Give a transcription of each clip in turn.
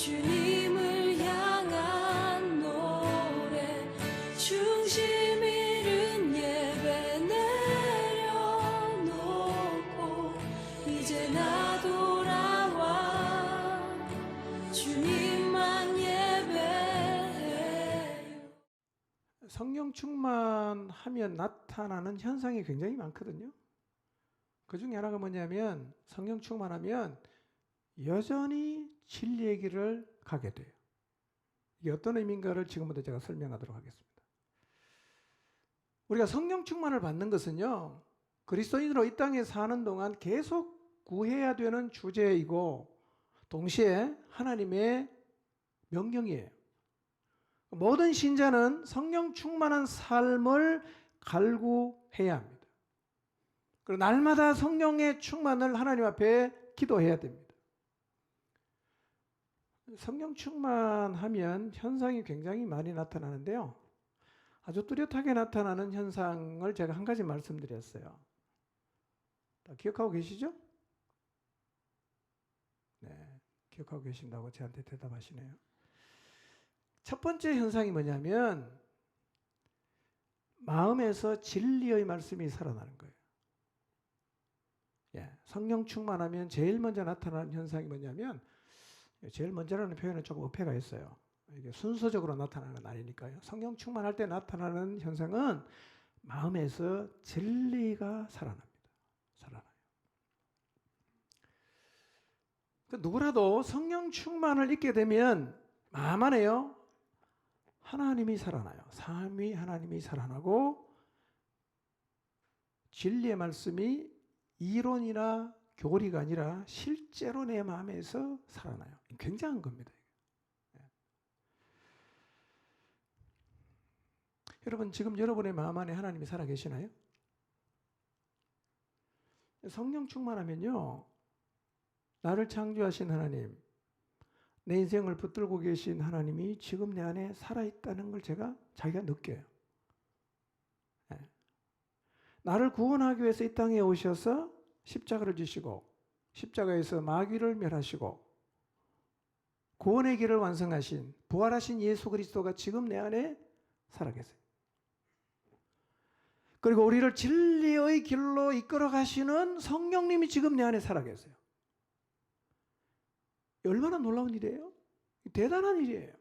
주님을 향한 노래 중심 잃은 예배 내려놓고 이제 나 돌아와 주님만 예배해요. 성령 충만하면 나타나는 현상이 굉장히 많거든요. 그 중에 하나가 뭐냐면 성령 충만하면 여전히 진리의 길을 가게 돼요. 이게 어떤 의미인가를 지금부터 제가 설명하도록 하겠습니다. 우리가 성령 충만을 받는 것은요, 그리스도인으로 이 땅에 사는 동안 계속 구해야 되는 주제이고 동시에 하나님의 명령이에요. 모든 신자는 성령 충만한 삶을 갈구해야 합니다. 그리고 날마다 성령의 충만을 하나님 앞에 기도해야 됩니다. 성령 충만하면 현상이 굉장히 많이 나타나는데요. 아주 뚜렷하게 나타나는 현상을 제가 한 가지 말씀드렸어요. 다 기억하고 계시죠? 네, 기억하고 계신다고 저한테 대답하시네요. 첫 번째 현상이 뭐냐면 마음에서 진리의 말씀이 살아나는 거예요. 성령 충만하면 제일 먼저 나타나는 현상이 뭐냐면, 제일 먼저라는 표현은 조금 어폐가 있어요. 이게 순서적으로 나타나는 건 아니니까요. 성령 충만할 때 나타나는 현상은 마음에서 진리가 살아납니다. 살아나요. 누구라도 성령 충만을 잊게 되면 마음 안에요, 하나님이 살아나요. 삼위 하나님이 살아나고 진리의 말씀이 이론이나 교리가 아니라 실제로 내 마음에서 살아나요. 굉장한 겁니다. 여러분, 지금 여러분의 마음 안에 하나님이 살아계시나요? 성령 충만하면요, 나를 창조하신 하나님, 내 인생을 붙들고 계신 하나님이 지금 내 안에 살아있다는 걸 자기가 느껴요. 나를 구원하기 위해서 이 땅에 오셔서 십자가를 지시고 십자가에서 마귀를 멸하시고 구원의 길을 완성하신 부활하신 예수 그리스도가 지금 내 안에 살아계세요. 그리고 우리를 진리의 길로 이끌어 가시는 성령님이 지금 내 안에 살아계세요. 얼마나 놀라운 일이에요? 대단한 일이에요.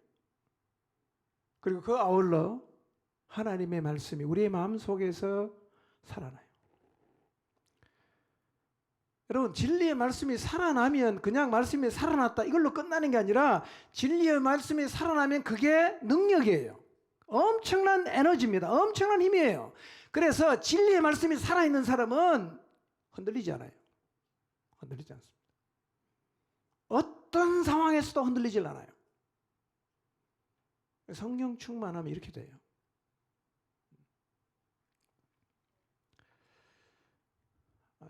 그리고 그 아울러 하나님의 말씀이 우리의 마음속에서 살아나요. 여러분, 진리의 말씀이 살아나면 그냥 말씀이 살아났다 이걸로 끝나는 게 아니라 진리의 말씀이 살아나면 그게 능력이에요. 엄청난 에너지입니다. 엄청난 힘이에요. 그래서 진리의 말씀이 살아있는 사람은 흔들리지 않아요. 흔들리지 않습니다. 어떤 상황에서도 흔들리질 않아요. 성령 충만하면 이렇게 돼요.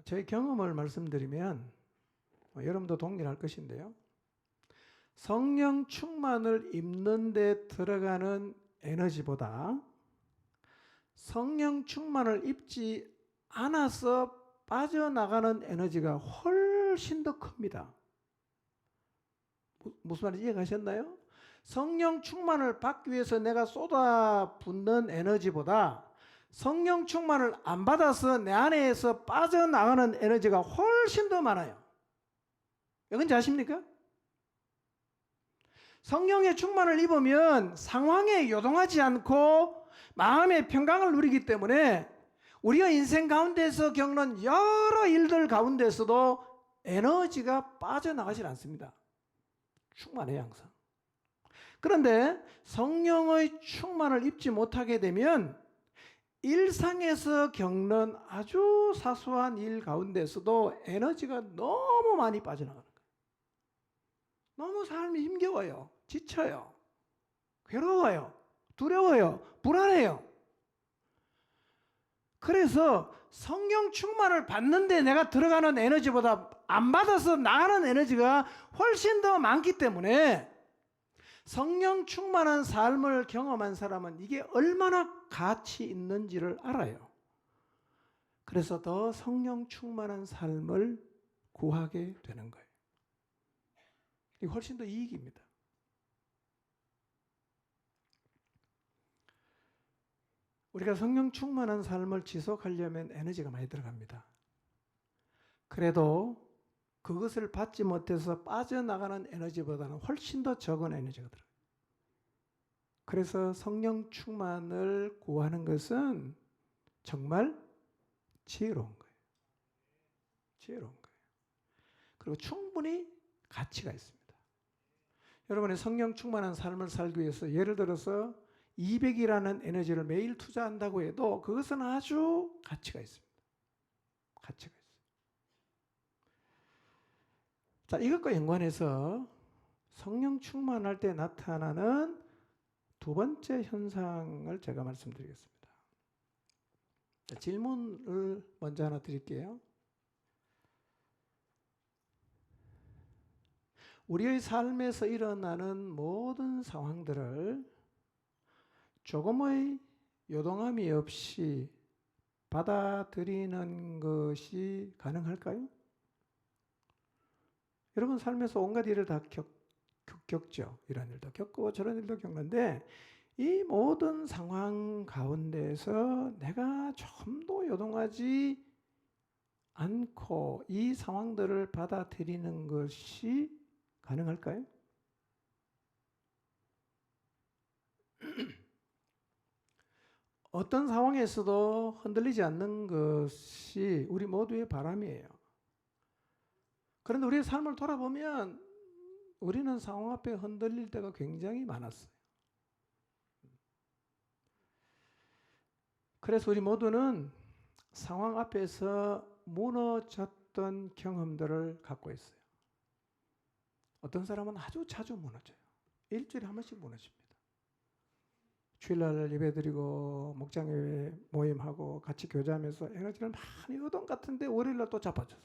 제 경험을 말씀드리면 여러분도 동일할 것인데요. 성령 충만을 입는 데 들어가는 에너지보다 성령 충만을 입지 않아서 빠져나가는 에너지가 훨씬 더 큽니다. 무슨 말인지 이해가셨나요? 성령 충만을 받기 위해서 내가 쏟아붓는 에너지보다 성령 충만을 안 받아서 내 안에서 빠져나가는 에너지가 훨씬 더 많아요. 이건 아십니까? 성령의 충만을 입으면 상황에 요동하지 않고 마음의 평강을 누리기 때문에 우리가 인생 가운데서 겪는 여러 일들 가운데서도 에너지가 빠져나가질 않습니다. 충만해요, 항상. 그런데 성령의 충만을 입지 못하게 되면 일상에서 겪는 아주 사소한 일 가운데서도 에너지가 너무 많이 빠져나가는 거예요. 너무 삶이 힘겨워요. 지쳐요. 괴로워요. 두려워요. 불안해요. 그래서 성령 충만을 받는데 내가 들어가는 에너지보다 안 받아서 나가는 에너지가 훨씬 더 많기 때문에 성령 충만한 삶을 경험한 사람은 이게 얼마나 가치 있는지를 알아요. 그래서 더 성령 충만한 삶을 구하게 되는 거예요. 이게 훨씬 더 이익입니다. 우리가 성령 충만한 삶을 지속하려면 에너지가 많이 들어갑니다. 그래도 그것을 받지 못해서 빠져나가는 에너지보다는 훨씬 더 적은 에너지가 들어가요. 그래서 성령 충만을 구하는 것은 정말 지혜로운 거예요. 지혜로운 거예요. 그리고 충분히 가치가 있습니다. 여러분의 성령 충만한 삶을 살기 위해서 예를 들어서 200이라는 에너지를 매일 투자한다고 해도 그것은 아주 가치가 있습니다. 가치가 있어요. 자, 이것과 연관해서 성령 충만할 때 나타나는 두 번째 현상을 제가 말씀드리겠습니다. 자, 질문을 먼저 하나 드릴게요. 우리의 삶에서 일어나는 모든 상황들을 조금의 요동함이 없이 받아들이는 것이 가능할까요? 여러분 삶에서 온갖 일을 다 겪죠. 이런 일도 겪고 저런 일도 겪는데 이 모든 상황 가운데서 내가 좀 더 요동하지 않고 이 상황들을 받아들이는 것이 가능할까요? 어떤 상황에서도 흔들리지 않는 것이 우리 모두의 바람이에요. 그런데 우리의 삶을 돌아보면 우리는 상황 앞에 흔들릴 때가 굉장히 많았어요. 그래서 우리 모두는 상황 앞에서 무너졌던 경험들을 갖고 있어요. 어떤 사람은 아주 자주 무너져요. 일주일에 한 번씩 무너집니다. 주일날 예배드리고 목장예배 모임하고 같이 교제하면서 에너지를 많이 얻은 것 같은데 월요일날 또 자빠졌어.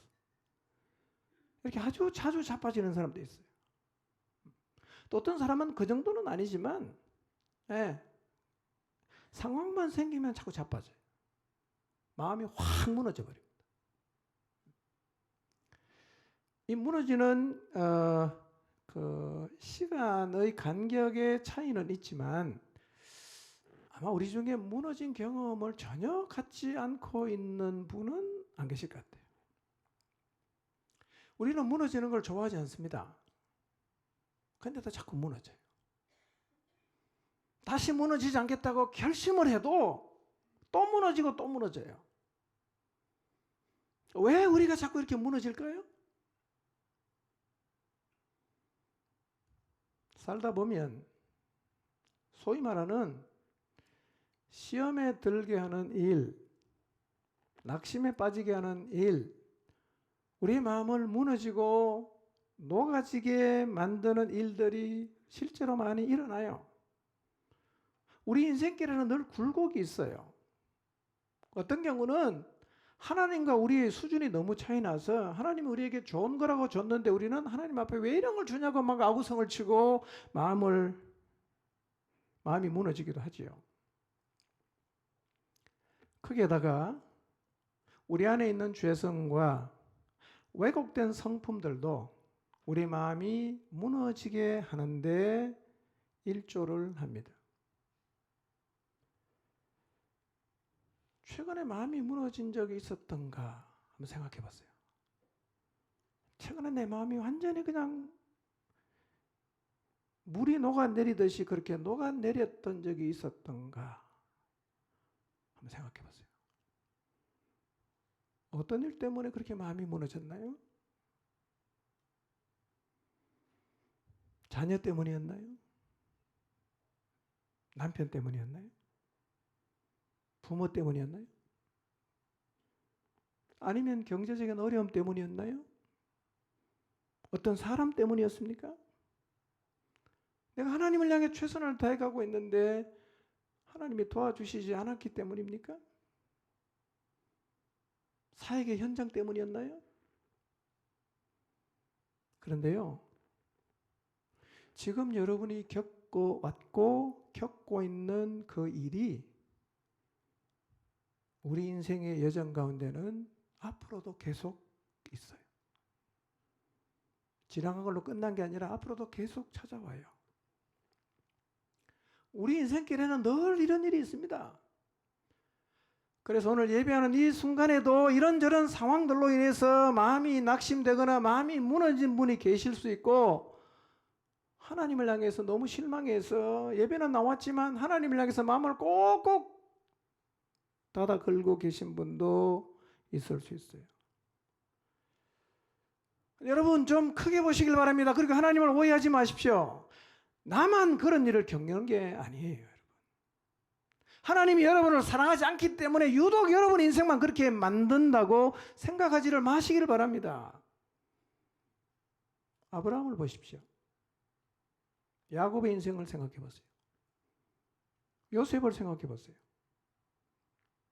이렇게 아주 자주 자빠지는 사람도 있어요. 또 어떤 사람은 그 정도는 아니지만 상황만 생기면 자꾸 자빠져요. 마음이 확 무너져 버립니다. 이 무너지는 그 시간의 간격의 차이는 있지만 아마 우리 중에 무너진 경험을 전혀 갖지 않고 있는 분은 안 계실 것 같아요. 우리는 무너지는 걸 좋아하지 않습니다. 그런데도 자꾸 무너져요. 다시 무너지지 않겠다고 결심을 해도 또 무너지고 또 무너져요. 왜 우리가 자꾸 이렇게 무너질까요? 살다 보면 소위 말하는 시험에 들게 하는 일, 낙심에 빠지게 하는 일, 우리의 마음을 무너지고 녹아지게 만드는 일들이 실제로 많이 일어나요. 우리 인생길에는 늘 굴곡이 있어요. 어떤 경우는 하나님과 우리의 수준이 너무 차이 나서 하나님이 우리에게 좋은 거라고 줬는데 우리는 하나님 앞에 왜 이런 걸 주냐고 막 아우성을 치고 마음이 무너지기도 하지요. 거기에다가 우리 안에 있는 죄성과 왜곡된 성품들도 우리 마음이 무너지게 하는데 일조를 합니다. 최근에 마음이 무너진 적이 있었던가 한번 생각해 봤어요. 최근에 내 마음이 완전히 그냥 물이 녹아내리듯이 그렇게 녹아내렸던 적이 있었던가 한번 생각해 봤어요. 어떤 일 때문에 그렇게 마음이 무너졌나요? 자녀 때문이었나요? 남편 때문이었나요? 부모 때문이었나요? 아니면 경제적인 어려움 때문이었나요? 어떤 사람 때문이었습니까? 내가 하나님을 향해 최선을 다해가고 있는데 하나님이 도와주시지 않았기 때문입니까? 사역의 현장 때문이었나요? 그런데요, 지금 여러분이 겪고 있는 그 일이 우리 인생의 여정 가운데는 앞으로도 계속 있어요. 지나간 걸로 끝난 게 아니라 앞으로도 계속 찾아와요. 우리 인생길에는 늘 이런 일이 있습니다. 그래서 오늘 예배하는 이 순간에도 이런저런 상황들로 인해서 마음이 낙심되거나 마음이 무너진 분이 계실 수 있고, 하나님을 향해서 너무 실망해서 예배는 나왔지만 하나님을 향해서 마음을 꼭꼭 닫아 걸고 계신 분도 있을 수 있어요. 여러분 좀 크게 보시길 바랍니다. 그리고 하나님을 오해하지 마십시오. 나만 그런 일을 겪는 게 아니에요, 여러분. 하나님이 여러분을 사랑하지 않기 때문에 유독 여러분 인생만 그렇게 만든다고 생각하지를 마시기를 바랍니다. 아브라함을 보십시오. 야곱의 인생을 생각해 보세요. 요셉을 생각해 보세요.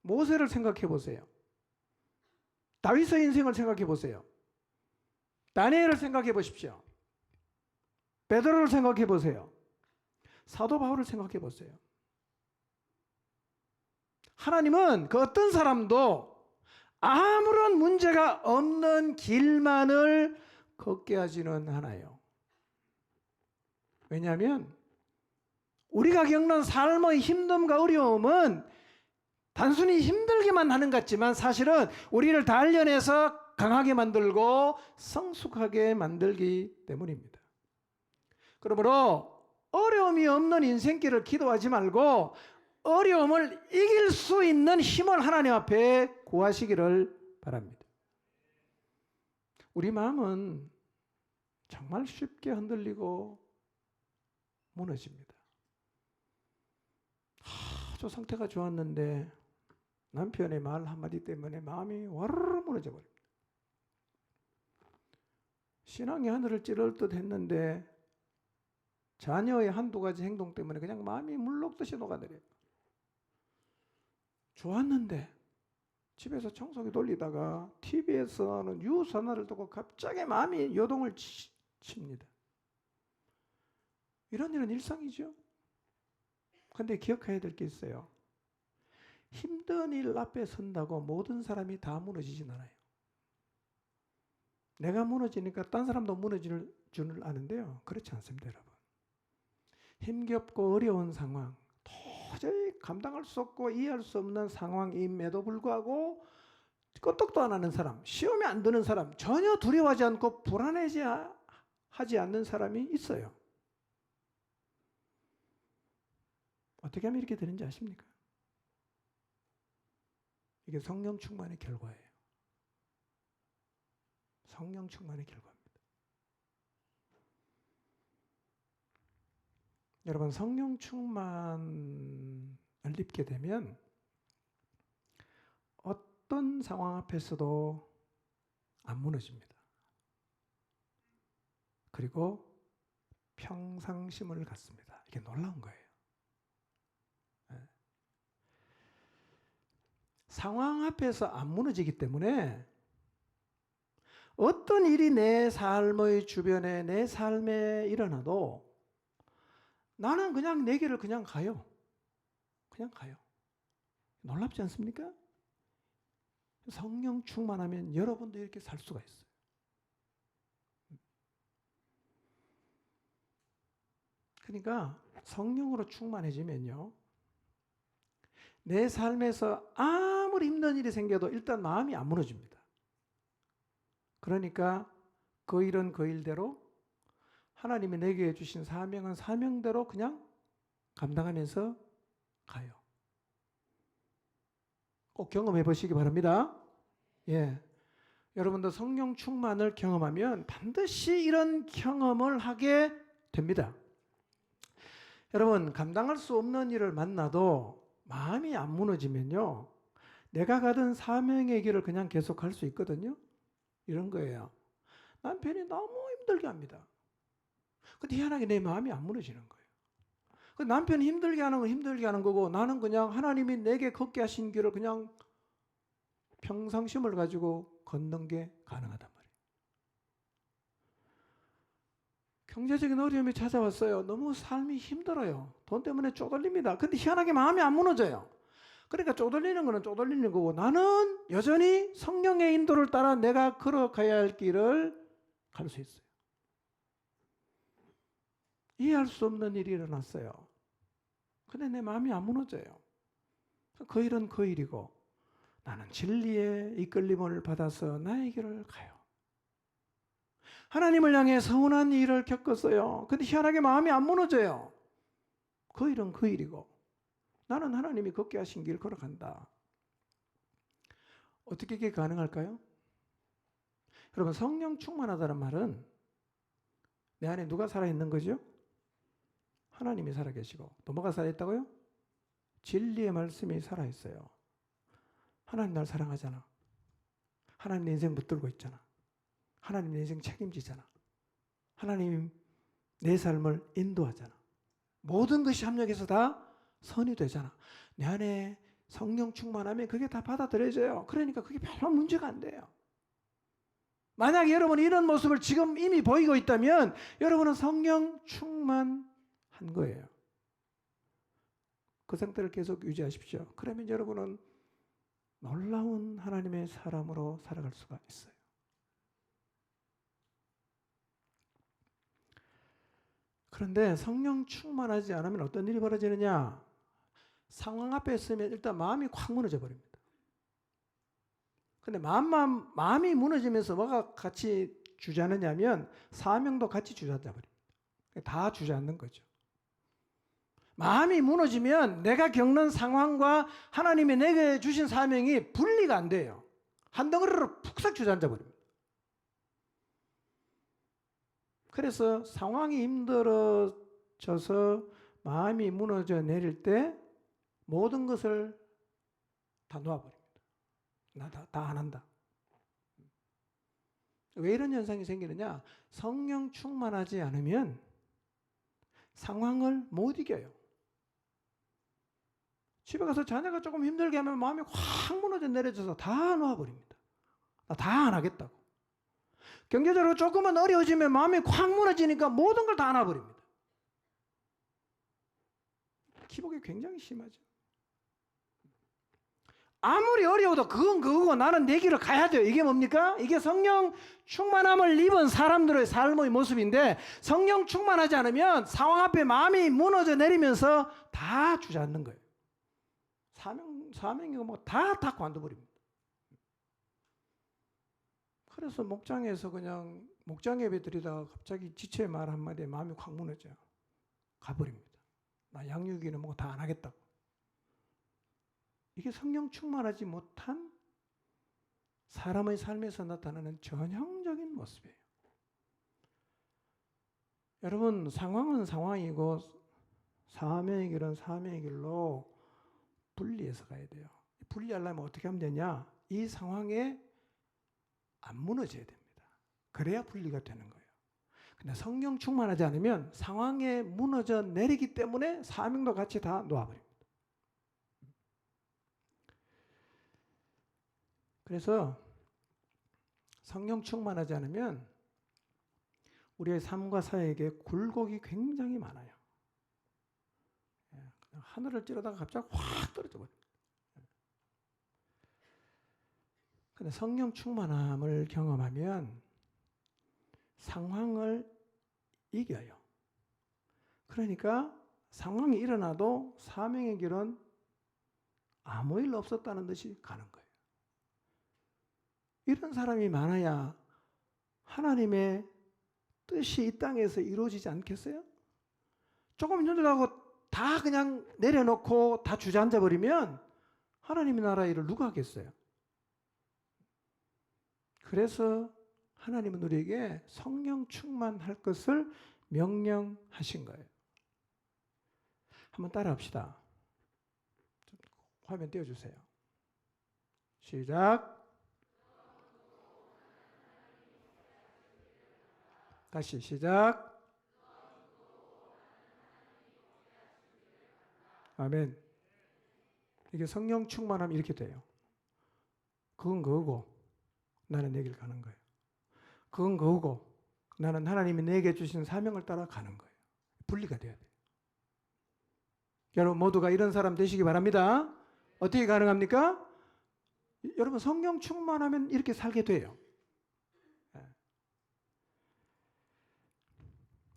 모세를 생각해 보세요. 다윗의 인생을 생각해 보세요. 다니엘을 생각해 보십시오. 베드로를 생각해 보세요. 사도 바울을 생각해 보세요. 하나님은 그 어떤 사람도 아무런 문제가 없는 길만을 걷게 하지는 않아요. 왜냐하면 우리가 겪는 삶의 힘듦과 어려움은 단순히 힘들게만 하는 것 같지만 사실은 우리를 단련해서 강하게 만들고 성숙하게 만들기 때문입니다. 그러므로 어려움이 없는 인생길을 기도하지 말고 어려움을 이길 수 있는 힘을 하나님 앞에 구하시기를 바랍니다. 우리 마음은 정말 쉽게 흔들리고 무너집니다. 아주 상태가 좋았는데 남편의 말 한마디 때문에 마음이 와르르 무너져 버립니다. 신앙이 하늘을 찌를 듯 했는데 자녀의 한두 가지 행동 때문에 그냥 마음이 물녹듯이 녹아내려요. 좋았는데 집에서 청소기 돌리다가 TV에서는 뉴스 하나를 듣고 갑자기 마음이 요동을 칩니다. 이런 일은 일상이죠. 그런데 기억해야 될 게 있어요. 힘든 일 앞에 선다고 모든 사람이 다 무너지진 않아요. 내가 무너지니까 딴 사람도 무너질 줄 아는데요. 그렇지 않습니다, 여러분. 힘겹고 어려운 상황, 도저히 감당할 수 없고 이해할 수 없는 상황임에도 불구하고 끄떡도 안 하는 사람, 시험에 안 드는 사람, 전혀 두려워하지 않고 불안해하지 않는 사람이 있어요. 어떻게 하면 이렇게 되는지 아십니까? 이게 성령 충만의 결과예요. 성령 충만의 결과입니다. 여러분, 성령 충만을 입게 되면 어떤 상황 앞에서도 안 무너집니다. 그리고 평상심을 갖습니다. 이게 놀라운 거예요. 상황 앞에서 안 무너지기 때문에 어떤 일이 내 삶의 주변에 내 삶에 일어나도 나는 그냥 내 길을 그냥 가요. 그냥 가요. 놀랍지 않습니까? 성령 충만하면 여러분도 이렇게 살 수가 있어요. 그러니까 성령으로 충만해지면요, 내 삶에서 아무리 힘든 일이 생겨도 일단 마음이 안 무너집니다. 그러니까 그 일은 그 일대로, 하나님이 내게 주신 사명은 사명대로 그냥 감당하면서 가요. 꼭 경험해 보시기 바랍니다. 예, 여러분도 성령 충만을 경험하면 반드시 이런 경험을 하게 됩니다. 여러분, 감당할 수 없는 일을 만나도 마음이 안 무너지면요, 내가 가던 사명의 길을 그냥 계속할 수 있거든요. 이런 거예요. 남편이 너무 힘들게 합니다. 근데 희한하게 내 마음이 안 무너지는 거예요. 남편이 힘들게 하는 건 힘들게 하는 거고, 나는 그냥 하나님이 내게 걷게 하신 길을 그냥 평상심을 가지고 걷는 게 가능하단 말이에요. 경제적인 어려움이 찾아왔어요. 너무 삶이 힘들어요. 돈 때문에 쪼들립니다. 근데 희한하게 마음이 안 무너져요. 그러니까 쪼들리는 거는 쪼들리는 거고, 나는 여전히 성령의 인도를 따라 내가 걸어가야 할 길을 갈 수 있어요. 이해할 수 없는 일이 일어났어요. 근데 내 마음이 안 무너져요. 그 일은 그 일이고, 나는 진리의 이끌림을 받아서 나의 길을 가요. 하나님을 향해 서운한 일을 겪었어요. 근데 희한하게 마음이 안 무너져요. 그 일은 그 일이고 나는 하나님이 걷게 하신 길 걸어간다. 어떻게 그게 가능할까요? 여러분, 성령 충만하다는 말은 내 안에 누가 살아있는 거죠? 하나님이 살아계시고 또 뭐가 살아있다고요? 진리의 말씀이 살아있어요. 하나님 날 사랑하잖아. 하나님 내 인생 붙들고 있잖아. 하나님 내 인생 책임지잖아. 하나님 내 삶을 인도하잖아. 모든 것이 합력해서 다 선이 되잖아. 내 안에 성령 충만하면 그게 다 받아들여져요. 그러니까 그게 별로 문제가 안 돼요. 만약에 여러분이 이런 모습을 지금 이미 보이고 있다면 여러분은 성령 충만한 거예요. 그 상태를 계속 유지하십시오. 그러면 여러분은 놀라운 하나님의 사람으로 살아갈 수가 있어요. 그런데 성령 충만하지 않으면 어떤 일이 벌어지느냐? 상황 앞에 있으면 일단 마음이 확 무너져 버립니다. 근데 마음이 무너지면서 뭐가 같이 주저하느냐면 사명도 같이 주저앉아 버립니다. 다 주저앉는 거죠. 마음이 무너지면 내가 겪는 상황과 하나님이 내게 주신 사명이 분리가 안 돼요. 한 덩어리로 푹싹 주저앉아 버립니다. 그래서 상황이 힘들어져서 마음이 무너져 내릴 때 모든 것을 다 놓아버립니다. 나 다 안 한다. 왜 이런 현상이 생기느냐? 성령 충만하지 않으면 상황을 못 이겨요. 집에 가서 자녀가 조금 힘들게 하면 마음이 확 무너져 내려져서 다 놓아버립니다. 나 다 안 하겠다고. 경제적으로 조금만 어려워지면 마음이 확 무너지니까 모든 걸 다 안 놔버립니다. 기복이 굉장히 심하죠. 아무리 어려워도 그건 그거고 나는 내 길을 가야 돼요. 이게 뭡니까? 이게 성령 충만함을 입은 사람들의 삶의 모습인데 성령 충만하지 않으면 상황 앞에 마음이 무너져 내리면서 다 주저앉는 거예요. 사명이고 뭐 다 관둬버립니다. 그래서 목장에서 그냥 목장 예배 드리다가 갑자기 지체의 말 한마디에 마음이 확 무너져요. 가버립니다. 나 양육이는 뭐 다 안 하겠다고. 이게 성령 충만하지 못한 사람의 삶에서 나타나는 전형적인 모습이에요. 여러분, 상황은 상황이고 사명의 길은 사명의 길로 분리해서 가야 돼요. 분리하려면 어떻게 하면 되냐? 이 상황에 안 무너져야 됩니다. 그래야 분리가 되는 거예요. 근데 성령 충만하지 않으면 상황에 무너져 내리기 때문에 사명도 같이 다 놓아버립니다. 그래서 성령 충만하지 않으면 우리의 삶과 사역에 굴곡이 굉장히 많아요. 하늘을 찌르다가 갑자기 확 떨어져 버립니다. 근데 성령 충만함을 경험하면 상황을 이겨요. 그러니까 상황이 일어나도 사명의 길은 아무 일 없었다는 듯이 가는 거예요. 이런 사람이 많아야 하나님의 뜻이 이 땅에서 이루어지지 않겠어요? 조금 힘들다고 다 그냥 내려놓고 다 주저앉아 버리면 하나님의 나라 일을 누가 하겠어요? 그래서 하나님은 우리에게 성령 충만할 것을 명령하신 거예요. 한번 따라합시다. 화면 띄워주세요. 시작. 다시 시작. 아멘. 이게 성령 충만하면 이렇게 돼요. 그건 그거고 나는 내 길 가는 거예요. 그건 그거고 나는 하나님이 내게 주신 사명을 따라 가는 거예요. 분리가 돼야 돼요. 여러분 모두가 이런 사람 되시기 바랍니다. 어떻게 가능합니까? 여러분 성령 충만하면 이렇게 살게 돼요.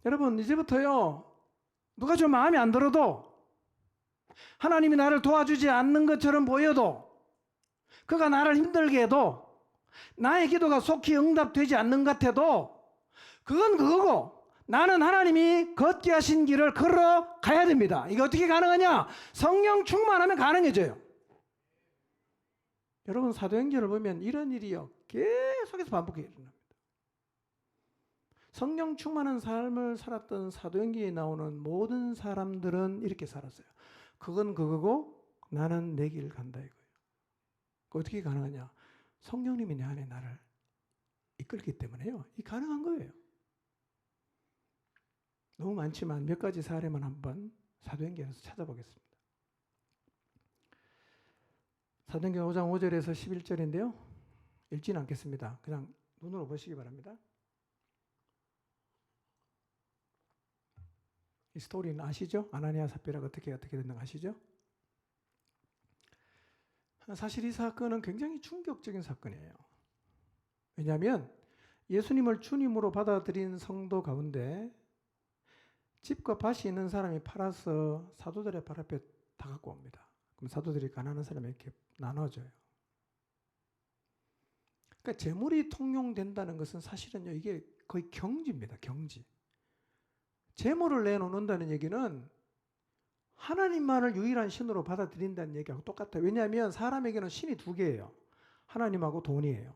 여러분 이제부터요 누가 좀 마음에 안 들어도 하나님이 나를 도와주지 않는 것처럼 보여도 그가 나를 힘들게 해도 나의 기도가 속히 응답되지 않는 것 같아도 그건 그거고 나는 하나님이 걷게 하신 길을 걸어가야 됩니다. 이게 어떻게 가능하냐? 성령 충만하면 가능해져요. 여러분 사도행전을 보면 이런 일이요 계속해서 반복해 일어납니다. 성령 충만한 삶을 살았던 사도행전에 나오는 모든 사람들은 이렇게 살았어요. 그건 그거고 나는 내 길 간다 이거예요. 어떻게 가능하냐? 성령님이 내 안에 나를 이끌기 때문에요. 이 가능한 거예요. 너무 많지만 몇 가지 사례만 한번 사도행전에서 찾아보겠습니다. 사도행전 5장 5절에서 11절인데요. 읽지는 않겠습니다. 그냥 눈으로 보시기 바랍니다. 이 스토리는 아시죠? 아나니아 삽비라가 어떻게 됐는가 아시죠? 사실 이 사건은 굉장히 충격적인 사건이에요. 왜냐하면 예수님을 주님으로 받아들인 성도 가운데 집과 밭이 있는 사람이 팔아서 사도들의 발 앞에 다 갖고 옵니다. 그럼 사도들이 가난한 사람에게 나눠줘요. 그러니까 재물이 통용된다는 것은 사실은요 이게 거의 경지입니다. 경지. 재물을 내놓는다는 얘기는 하나님만을 유일한 신으로 받아들인다는 얘기하고 똑같아요. 왜냐하면 사람에게는 신이 두 개예요. 하나님하고 돈이에요.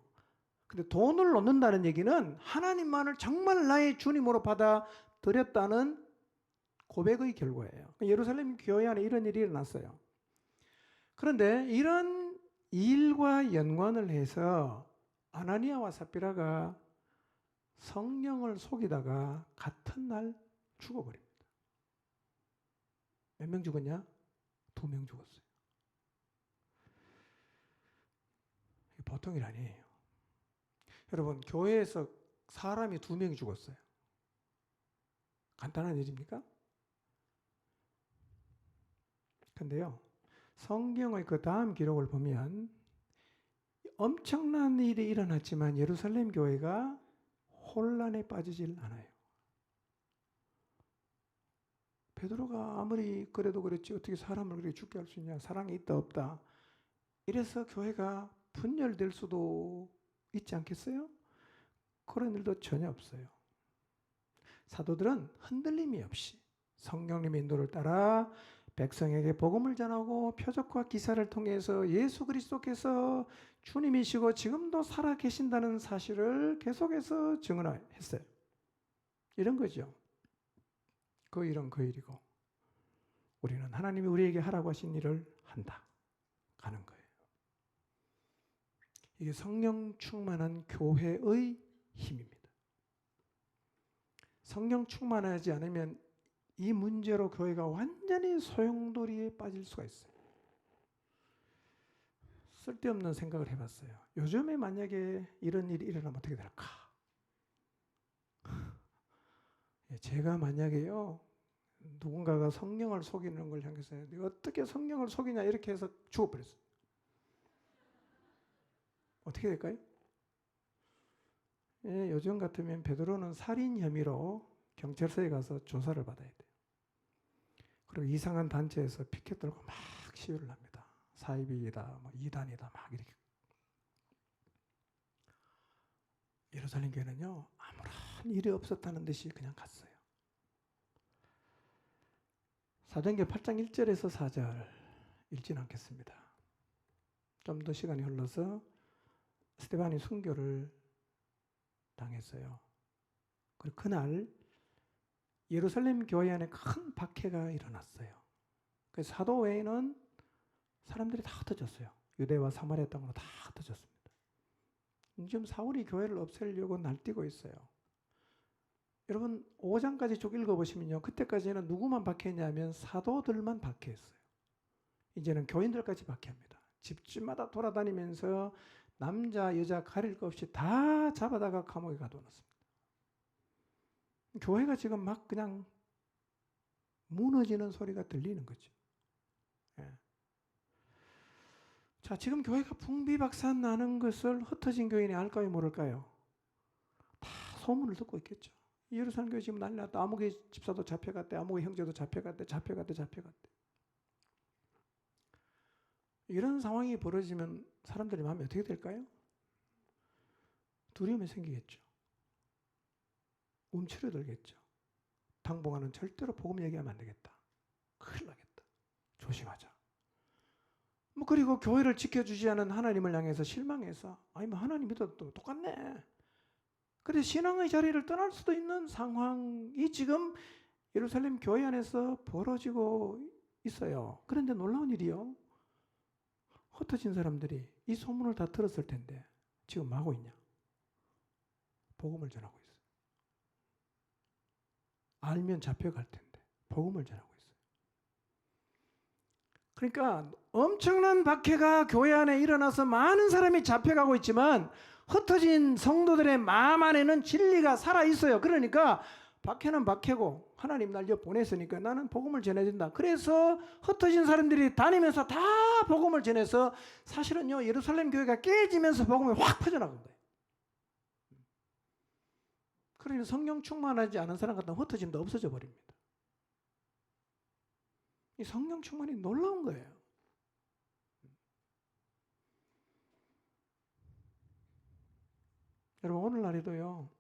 근데 돈을 놓는다는 얘기는 하나님만을 정말 나의 주님으로 받아들였다는 고백의 결과예요. 예루살렘 교회 안에 이런 일이 일어났어요. 그런데 이런 일과 연관을 해서 아나니아와 삽비라가 성령을 속이다가 같은 날 죽어버립니다. 몇 명 죽었냐? 2명 죽었어요. 보통 일 아니에요. 여러분 교회에서 사람이 2명이 죽었어요. 간단한 일입니까? 근데요 성경의 그 다음 기록을 보면 엄청난 일이 일어났지만 예루살렘 교회가 혼란에 빠지질 않아요. 베드로가 아무리 그래도 그랬지 어떻게 사람을 그렇게 죽게 할 수 있냐? 사랑이 있다 없다. 이래서 교회가 분열될 수도 있지 않겠어요? 그런 일도 전혀 없어요. 사도들은 흔들림이 없이 성령님의 인도를 따라 백성에게 복음을 전하고 표적과 기사를 통해서 예수 그리스도께서 주님이시고 지금도 살아 계신다는 사실을 계속해서 증언했어요. 이런 거죠. 그 일은 그 일이고 우리는 하나님이 우리에게 하라고 하신 일을 한다. 가는 거예요. 이게 성령 충만한 교회의 힘입니다. 성령 충만하지 않으면 이 문제로 교회가 완전히 소용돌이에 빠질 수가 있어요. 쓸데없는 생각을 해봤어요. 요즘에 만약에 이런 일이 일어나면 어떻게 될까? 제가 만약에요 누군가가 성령을 속이는 걸 향해서 내가 어떻게 성령을 속이냐 이렇게 해서 죽어버렸어요. 어떻게 될까요? 요즘 같으면 베드로는 살인 혐의로 경찰서에 가서 조사를 받아야 돼요. 그리고 이상한 단체에서 피켓 들고 막 시위를 합니다. 사이비이다, 뭐 이단이다, 막 이렇게. 예루살렘 교회는요 아무런 일이 없었다는 듯이 그냥 갔어요. 사도행전 8장 1절에서 4절 읽지는 않겠습니다. 좀 더 시간이 흘러서 스데반이 순교를 당했어요. 그리고 그날 예루살렘 교회 안에 큰 박해가 일어났어요. 그래서 사도 외에는 사람들이 다 흩어졌어요. 유대와 사마리아 땅으로 다 흩어졌습니다. 지금 사울이 교회를 없애려고 날뛰고 있어요. 여러분 5장까지 쭉 읽어보시면요. 그때까지는 누구만 박해했냐면 사도들만 박해했어요. 이제는 교인들까지 박해합니다. 집집마다 돌아다니면서 남자 여자 가릴 것 없이 다 잡아다가 감옥에 가둬놨습니다. 교회가 지금 막 그냥 무너지는 소리가 들리는 거죠. 예. 자, 지금 교회가 풍비박산 나는 것을 흩어진 교인이 알까요 모를까요? 다 소문을 듣고 있겠죠. 예루살렘 교회 지금 난리 났다. 아무개 집사도 잡혀갔대. 아무개 형제도 잡혀갔대. 잡혀갔대. 이런 상황이 벌어지면 사람들의 마음이 어떻게 될까요? 두려움이 생기겠죠. 움츠러들겠죠. 당분간은 절대로 복음 얘기하면 안 되겠다. 큰일 나겠다. 조심하자. 뭐 그리고 교회를 지켜주지 않은 하나님을 향해서 실망해서 아니 뭐 하나님 믿어도 똑같네. 그래서 신앙의 자리를 떠날 수도 있는 상황이 지금 예루살렘 교회 안에서 벌어지고 있어요. 그런데 놀라운 일이요. 흩어진 사람들이 이 소문을 다 들었을 텐데 지금 뭐 하고 있냐? 복음을 전하고 있어요. 알면 잡혀갈 텐데 복음을 전하고 있어요. 그러니까 엄청난 박해가 교회 안에 일어나서 많은 사람이 잡혀가고 있지만 흩어진 성도들의 마음 안에는 진리가 살아있어요. 그러니까 박해는 박해고 하나님 날 보냈으니까 나는 복음을 전해야 된다. 그래서 흩어진 사람들이 다니면서 다 복음을 전해서 사실은요 예루살렘 교회가 깨지면서 복음이 확 퍼져나간 거예요. 그러니 성령 충만하지 않은 사람 같은 흩어짐도 없어져 버립니다. 이 성령 충만이 놀라운 거예요. 여러분 오늘날에도요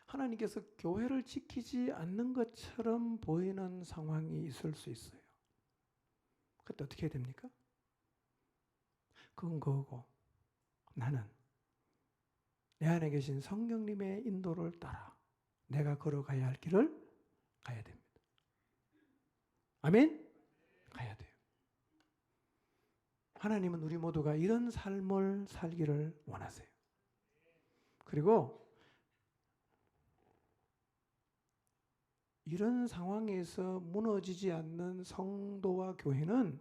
하나님께서 교회를 지키지 않는 것처럼 보이는 상황이 있을 수 있어요. 그때 어떻게 해야 됩니까? 그건 그거고 나는 내 안에 계신 성령님의 인도를 따라 내가 걸어가야 할 길을 가야 됩니다. 아멘? 가야 돼요. 하나님은 우리 모두가 이런 삶을 살기를 원하세요. 그리고 이런 상황에서 무너지지 않는 성도와 교회는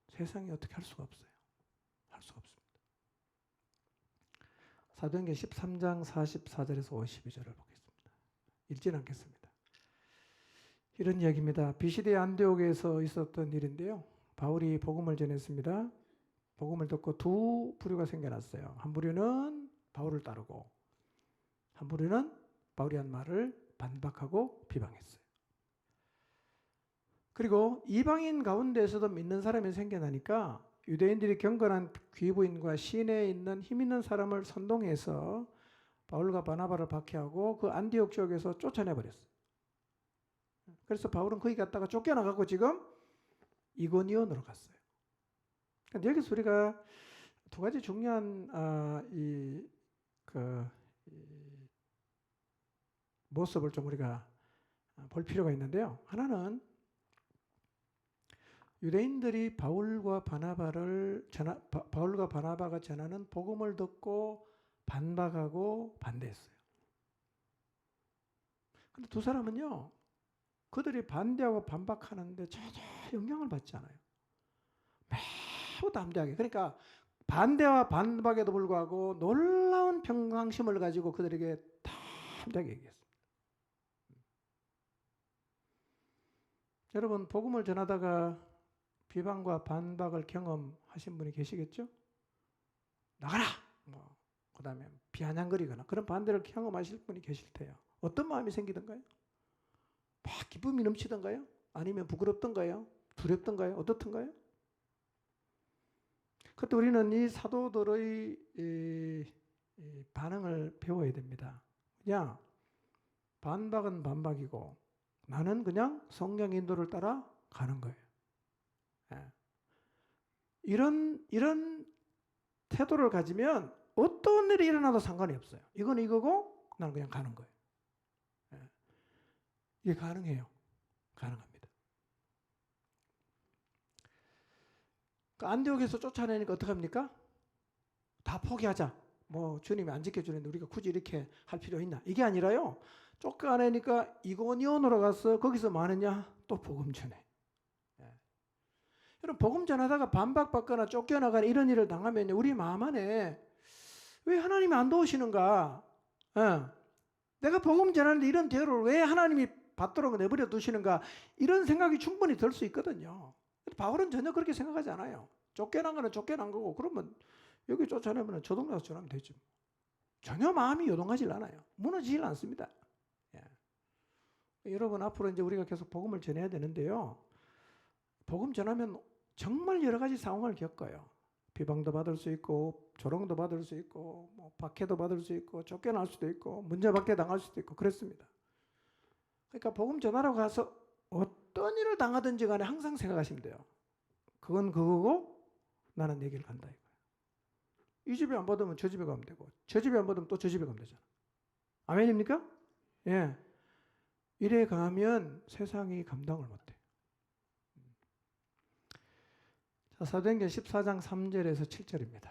세상에 어떻게 할 수가 없어요. 할 수가 없습니다. 사도행전 13장 44절에서 52절을 보겠습니다. 읽지는 않겠습니다. 이런 이야기입니다. 비시대 안디옥에서 있었던 일인데요. 바울이 복음을 전했습니다. 복음을 듣고 두 부류가 생겨났어요. 한 부류는 바울을 따르고 한 부류는 바울이 한 말을 반박하고 비방했어요. 그리고 이방인 가운데에서도 믿는 사람이 생겨나니까 유대인들이 경건한 귀부인과 시내에 있는 힘 있는 사람을 선동해서 바울과 바나바를 박해하고 그 안디옥 지역에서 쫓아내버렸어요. 그래서 바울은 거기 갔다가 쫓겨나가고 지금 이고니온으로 갔어요. 그러니까 여기서 우리가 두 가지 중요한 모습을 좀 우리가 볼 필요가 있는데요. 하나는 유대인들이 바울과 바나바가 전하는 복음을 듣고 반박하고 반대했어요. 근데 두 사람은요, 그들이 반대하고 반박하는데 전혀 영향을 받지 않아요. 매우 담대하게. 그러니까 반대와 반박에도 불구하고 놀라운 평강심을 가지고 그들에게 담대하게 얘기했습니다. 여러분, 복음을 전하다가 비방과 반박을 경험하신 분이 계시겠죠? 나가라! 그 다음에 비아냥거리거나 그런 반대를 경험하실 분이 계실 테요. 어떤 마음이 생기던가요? 막 기쁨이 넘치던가요? 아니면 부끄럽던가요? 두렵던가요? 어떻던가요? 그때 우리는 이 사도들의 반응을 배워야 됩니다. 그냥 반박은 반박이고 나는 그냥 성령 인도를 따라 가는 거예요. 이런 태도를 가지면 어떤 일이 일어나도 상관이 없어요. 이건 이거고 나는 그냥 가는 거예요. 이게 가능해요. 가능합니다. 안디옥에서 쫓아내니까 어떡합니까? 다 포기하자. 주님이 안 지켜주는데 우리가 굳이 이렇게 할 필요 있나? 이게 아니라요. 쫓아내니까 이고니온으로 가서 거기서 뭐 하느냐? 또 복음 전해. 여러분, 복음 전하다가 반박받거나 쫓겨나가는 이런 일을 당하면 우리 마음 안에 왜 하나님이 안 도우시는가? 내가 복음 전하는데 이런 대우를 왜 하나님이 받도록 내버려 두시는가? 이런 생각이 충분히 들 수 있거든요. 바울은 전혀 그렇게 생각하지 않아요. 쫓겨난 거는 쫓겨난 거고 그러면 여기 쫓아내면 저 동네 가서 전하면 되죠. 전혀 마음이 요동하지 않아요. 무너지질 않습니다. 여러분, 앞으로 이제 우리가 계속 복음을 전해야 되는데요. 복음 전하면 정말 여러 가지 상황을 겪어요. 비방도 받을 수 있고 조롱도 받을 수 있고 뭐 박해도 받을 수 있고 쫓겨날 수도 있고 문제받게 당할 수도 있고 그랬습니다. 그러니까 복음 전하러 가서 어떤 일을 당하든지 간에 항상 생각하시면 돼요. 그건 그거고 나는 내 길 간다 이거예요. 이 집에 안 받으면 저 집에 가면 되고 저 집에 안 받으면 또 저 집에 가면 되잖아. 아멘입니까? 예. 이래 가면 세상이 감당을 못해. 자, 사도행전 14장 3절에서 7절입니다.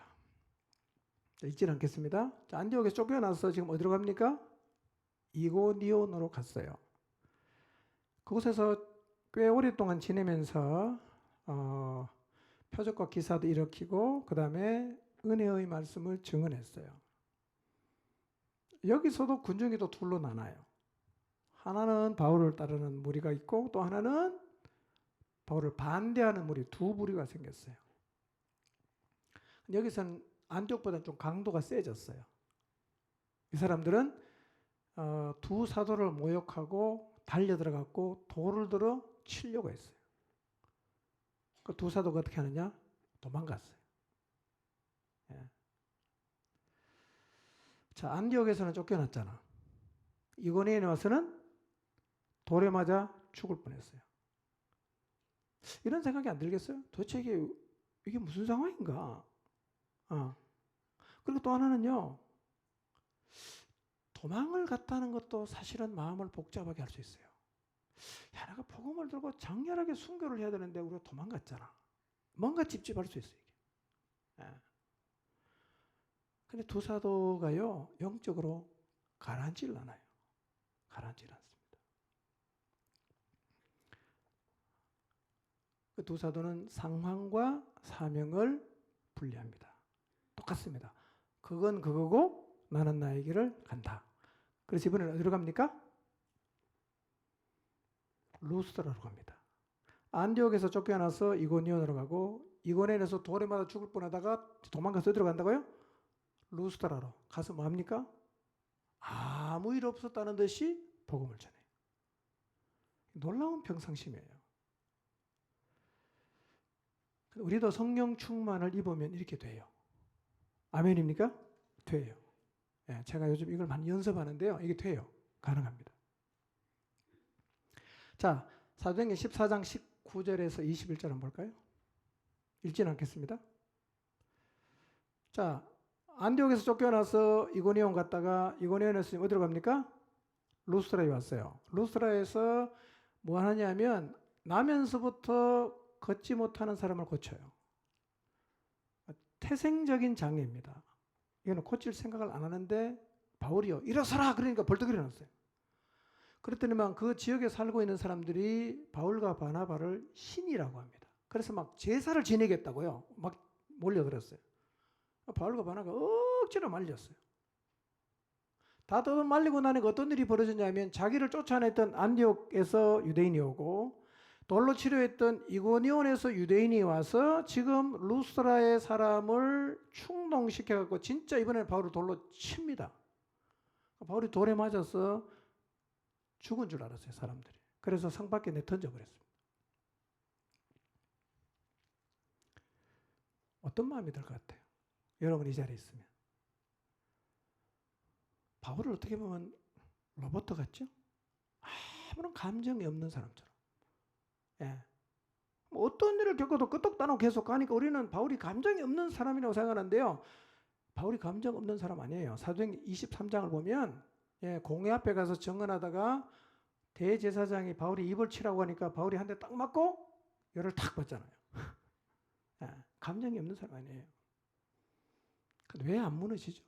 자, 읽지 않겠습니다. 자, 안디옥에서 쫓겨나서 지금 어디로 갑니까? 이고니온으로 갔어요. 그곳에서 꽤 오랫동안 지내면서 표적과 기사도 일으키고 그 다음에 은혜의 말씀을 증언했어요. 여기서도 군중이 또 둘로 나눠요. 하나는 바울을 따르는 무리가 있고 또 하나는 바울을 반대하는 무리, 두 부류가 생겼어요. 여기서는 안디옥보다는 좀 강도가 세졌어요. 이 사람들은 두 사도를 모욕하고 달려들어갔고 돌을 들어 치려고 했어요. 그 두 사도가 어떻게 하느냐? 도망갔어요. 예. 자, 안디옥에서는 쫓겨났잖아. 이고니온에 와서는 돌에 맞아 죽을 뻔했어요. 이런 생각이 안 들겠어요? 도대체 이게 무슨 상황인가? 그리고 또 하나는요, 도망을 갔다는 것도 사실은 마음을 복잡하게 할 수 있어요. 야, 내가 복음을 들고 장렬하게 순교를 해야 되는데 우리가 도망갔잖아. 뭔가 찝찝할 수 있어요. 이게. 근데 두 사도가요, 영적으로 가라앉질 않아요. 가라앉질 않습니다. 그 두 사도는 상황과 사명을 분리합니다. 똑같습니다. 그건 그거고 나는 나의 길을 간다. 그래서 이번에는 어디로 갑니까? 루스드라로 갑니다. 안디옥에서 쫓겨나서 이고니온으로 가고 이고니온에서 돌에 맞아 죽을 뻔하다가 도망가서 어디로 간다고요? 루스드라로 가서 뭐 합니까? 아무 일 없었다는 듯이 복음을 전해요. 놀라운 평상심이에요. 우리도 성령 충만을 입으면 이렇게 돼요. 아멘입니까? 돼요. 예, 제가 요즘 이걸 많이 연습하는데요. 이게 돼요. 가능합니다. 자, 사도행전 14장 19절에서 21절 한번 볼까요? 읽지는 않겠습니다. 자, 안디옥에서 쫓겨나서 이고니온 갔다가 이고니온에서 어디로 갑니까? 루스드라에 왔어요. 루스드라에서 뭐 하냐면 나면서부터 걷지 못하는 사람을 고쳐요. 태생적인 장애입니다. 이거는 고칠 생각을 안 하는데 바울이요, 일어서라! 그러니까 벌떡 일어났어요. 그랬더니만 그 지역에 살고 있는 사람들이 바울과 바나바를 신이라고 합니다. 그래서 막 제사를 지내겠다고요. 막 몰려들었어요. 바울과 바나바가 억지로 말렸어요. 다 말리고 나니까 어떤 일이 벌어졌냐면 자기를 쫓아냈던 안디옥에서 유대인이 오고 돌로 치료했던 이고니온에서 유대인이 와서 지금 루스드라의 사람을 충동시켜갖고 진짜 이번에는 바울을 돌로 칩니다. 바울이 돌에 맞아서 죽은 줄 알았어요, 사람들이. 그래서 상 밖에 내던져버렸습니다. 어떤 마음이 들 것 같아요? 여러분 이 자리에 있으면. 바울을 어떻게 보면 로봇 같죠? 아무런 감정이 없는 사람처럼. 예. 뭐 어떤 일을 겪어도 끄떡다노 계속 가니까 우리는 바울이 감정이 없는 사람이라고 생각하는데요. 바울이 감정 없는 사람 아니에요. 사도행전 23장을 보면 공회 앞에 가서 증언하다가 대제사장이 바울이 입을 치라고 하니까 바울이 한 대 딱 맞고 열을 탁 받잖아요. 예. 감정이 없는 사람 아니에요. 왜 안 무너지죠?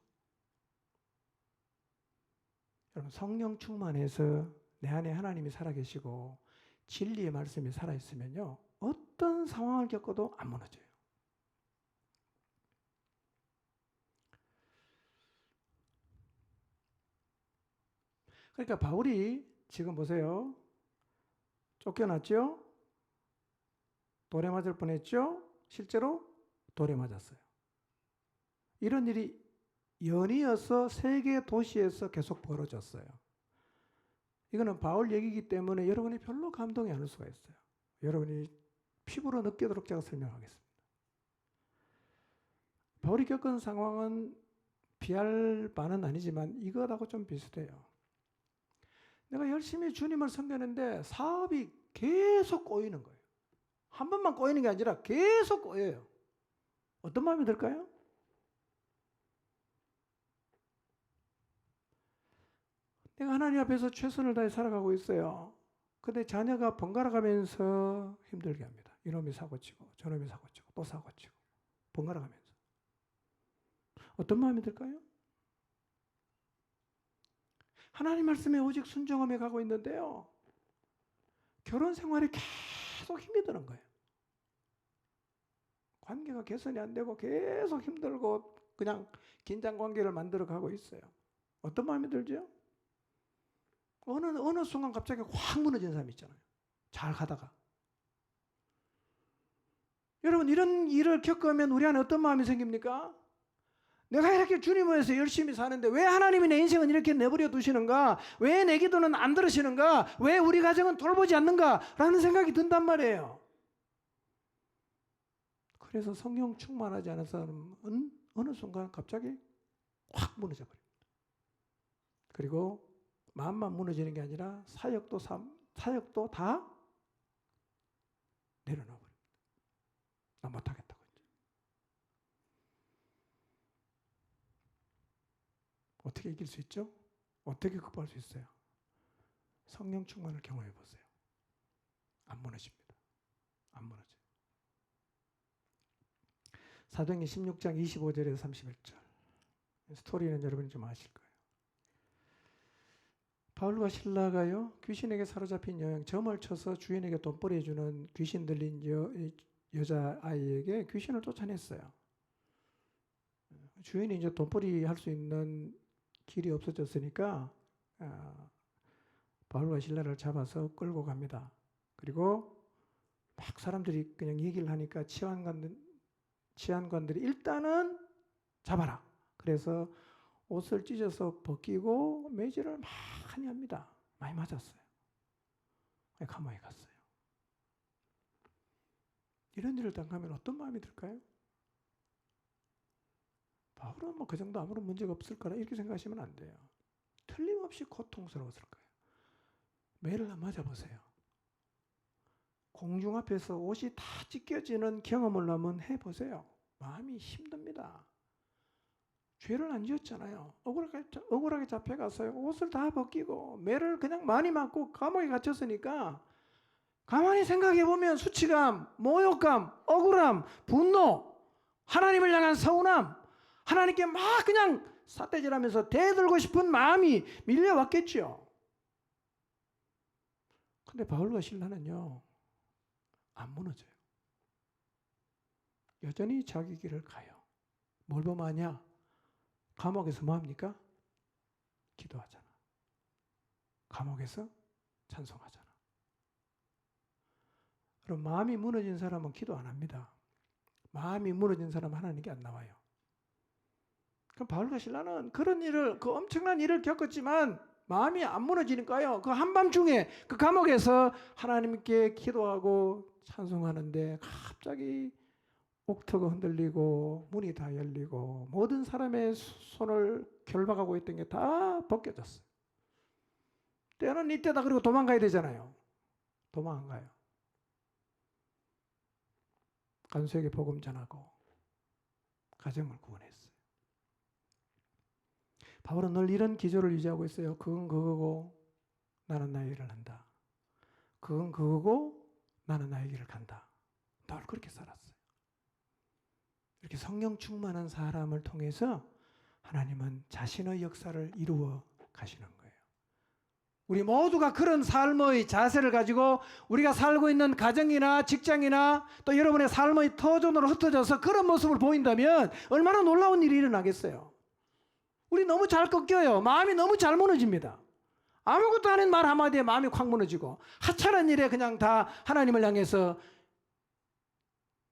여러분 성령 충만해서 내 안에 하나님이 살아계시고 진리의 말씀이 살아있으면요, 어떤 상황을 겪어도 안 무너져요. 그러니까 바울이 지금 보세요. 쫓겨났죠? 돌에 맞을 뻔했죠? 실제로 돌에 맞았어요. 이런 일이 연이어서 세계 도시에서 계속 벌어졌어요. 이거는 바울 얘기이기 때문에 여러분이 별로 감동이 안 올 수가 있어요. 여러분이 피부로 느끼도록 제가 설명하겠습니다. 바울이 겪은 상황은 비할 바는 아니지만 이것하고 좀 비슷해요. 내가 열심히 주님을 섬기는데 사업이 계속 꼬이는 거예요. 한 번만 꼬이는 게 아니라 계속 꼬여요. 어떤 마음이 들까요? 내가 하나님 앞에서 최선을 다해 살아가고 있어요. 근데 자녀가 번갈아 가면서 힘들게 합니다. 이놈이 사고치고 저놈이 사고치고 또 사고치고 번갈아 가면서. 어떤 마음이 들까요? 하나님 말씀에 오직 순종하며 가고 있는데요. 결혼 생활이 계속 힘이 드는 거예요. 관계가 개선이 안 되고 계속 힘들고 그냥 긴장 관계를 만들어 가고 있어요. 어떤 마음이 들죠? 어느 순간 갑자기 확 무너진 사람이 있잖아요. 잘 가다가. 여러분 이런 일을 겪으면 우리 안에 어떤 마음이 생깁니까? 내가 이렇게 주님을 위해서 열심히 사는데 왜 하나님이 내 인생은 이렇게 내버려 두시는가? 왜 내 기도는 안 들으시는가? 왜 우리 가정은 돌보지 않는가? 라는 생각이 든단 말이에요. 그래서 성령 충만하지 않은 사람은 어느 순간 갑자기 확 무너져 버립니다. 그리고 마음만 무너지는 게 아니라 사역도 다 내려놔 버립니다. 나 못하겠다고. 어떻게 이길 수 있죠? 어떻게 극복할 수 있어요? 성령 충만을 경험해 보세요. 안 무너집니다. 안 무너져요. 사도행전 16장 25절에서 31절. 스토리는 여러분이 좀 아실 거예요. 바울과 실라가요, 귀신에게 사로잡힌 점을 쳐서 주인에게 돈벌이 해주는 귀신 들린 여자아이에게 귀신을 쫓아냈어요. 주인이 이제 돈벌이 할 수 있는 길이 없어졌으니까 바울과 실라를 잡아서 끌고 갑니다. 그리고 막 사람들이 그냥 얘기를 하니까 치안관들이 일단은 잡아라. 그래서 옷을 찢어서 벗기고 매질을 많이 합니다. 많이 맞았어요. 감옥에 갔어요. 이런 일을 당하면 어떤 마음이 들까요? 바울은 뭐 그 정도 아무런 문제가 없을 거라 이렇게 생각하시면 안 돼요. 틀림없이 고통스러웠을 거예요. 매를 맞아보세요. 공중 앞에서 옷이 다 찢겨지는 경험을 한번 해보세요. 마음이 힘듭니다. 죄를 안 지었잖아요. 억울하게 잡혀가서요. 옷을 다 벗기고 매를 그냥 많이 맞고 감옥에 갇혔으니까 가만히 생각해보면 수치감, 모욕감, 억울함, 분노, 하나님을 향한 서운함, 하나님께 막 그냥 삿대질하면서 대들고 싶은 마음이 밀려왔겠죠. 근데 바울과 실라는요, 안 무너져요. 여전히 자기 길을 가요. 뭘 보면 하냐? 감옥에서 뭐 합니까? 기도하잖아. 감옥에서 찬송하잖아. 그럼 마음이 무너진 사람은 기도 안 합니다. 마음이 무너진 사람은 하나님께 안 나와요. 그럼 바울과 실라는 그런 일을, 그 엄청난 일을 겪었지만 마음이 안 무너지니까요. 그 한밤중에 그 감옥에서 하나님께 기도하고 찬송하는데 갑자기 옥터가 흔들리고 문이 다 열리고 모든 사람의 손을 결박하고 있던 게 다 벗겨졌어요. 때는 이때다. 그리고 도망가야 되잖아요. 도망 안 가요. 간수에게 복음 전하고 가정을 구원했어요. 바울은 늘 이런 기조를 유지하고 있어요. 그건 그거고 나는 나의 일을 한다. 그건 그거고 나는 나의 길을 간다. 늘 그렇게 살았어요. 이렇게 성령 충만한 사람을 통해서 하나님은 자신의 역사를 이루어 가시는 거예요. 우리 모두가 그런 삶의 자세를 가지고 우리가 살고 있는 가정이나 직장이나 또 여러분의 삶의 터전으로 흩어져서 그런 모습을 보인다면 얼마나 놀라운 일이 일어나겠어요. 우리 너무 잘 꺾여요. 마음이 너무 잘 무너집니다. 아무것도 아닌 말 한마디에 마음이 확 무너지고 하찮은 일에 그냥 다 하나님을 향해서